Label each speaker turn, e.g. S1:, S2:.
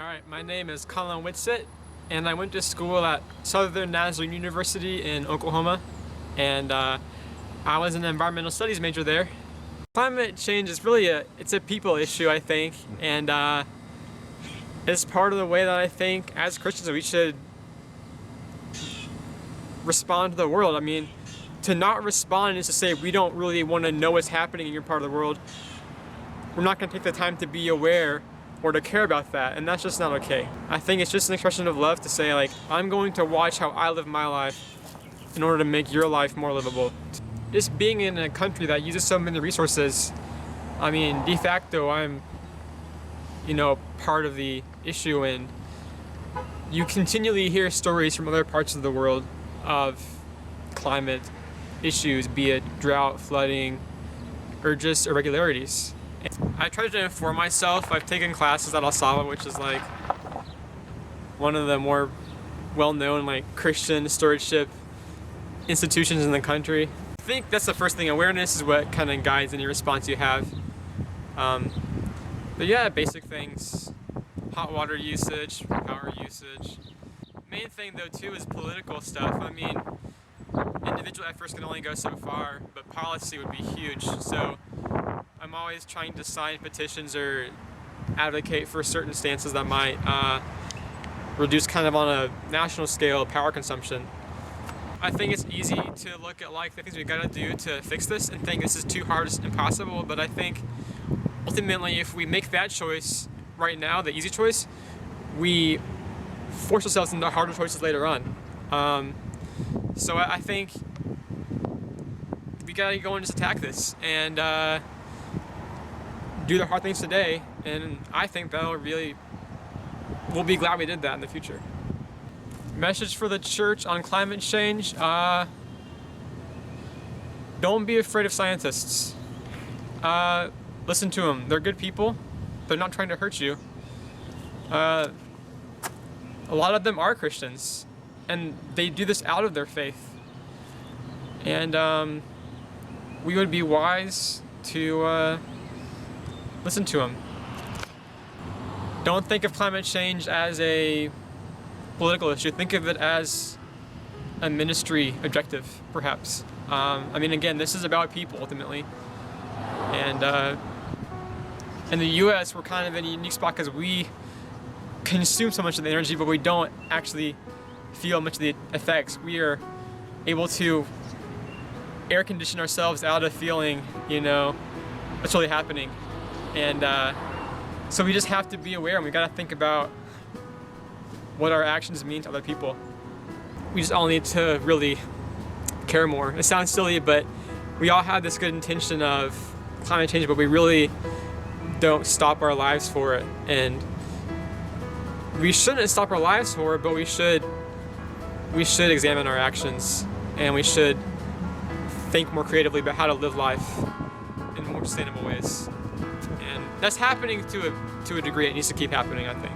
S1: Alright, my name is Collin Whitsett, and I went to school at Southern Nazarene University in Oklahoma, and I was an environmental studies major there. Climate change is really it's a people issue, I think, and it's part of the way that I think as Christians we should respond to the world. I mean, to not respond is to say we don't really want to know what's happening in your part of the world. We're not going to take the time to be aware or to care about that, and that's just not okay. I think it's just an expression of love to say, like, I'm going to watch how I live my life in order to make your life more livable. Just being in a country that uses so many resources, I mean, de facto, I'm, part of the issue, and you continually hear stories from other parts of the world of climate issues, be it drought, flooding, or just irregularities. I try to inform myself. I've taken classes at Livable, which is like one of the more well-known Christian stewardship institutions in the country. I think that's the first thing. Awareness is what kind of guides any response you have. But yeah, basic things: hot water usage, power usage. Main thing though too is political stuff. I mean, individual efforts can only go so far, but policy would be huge. So I'm always trying to sign petitions or advocate for certain stances that might reduce kind of on a national scale power consumption. I think it's easy to look at the things we gotta do to fix this and think this is too hard, it's impossible, but I think ultimately if we make that choice right now, the easy choice, we force ourselves into harder choices later on. So I think we gotta go and just attack this and do the hard things today, and I think we'll be glad we did that in the future. Message for the church on climate change: don't be afraid of scientists. Listen to them. They're good people. They're not trying to hurt you. A lot of them are Christians, and they do this out of their faith. And we would be wise to listen to them. Don't think of climate change as a political issue. Think of it as a ministry objective, perhaps. I mean, again, this is about people ultimately. And in the U.S., we're kind of in a unique spot because we consume so much of the energy, but we don't actually feel much of the effects. We are able to air condition ourselves out of feeling, what's really happening. And so we just have to be aware, and we got to think about what our actions mean to other people. We just all need to really care more. It sounds silly, but we all have this good intention of climate change, but we really don't stop our lives for it. And we shouldn't stop our lives for it, but we should examine our actions, and we should think more creatively about how to live life in more sustainable ways. And that's happening to a degree. It needs to keep happening, I think.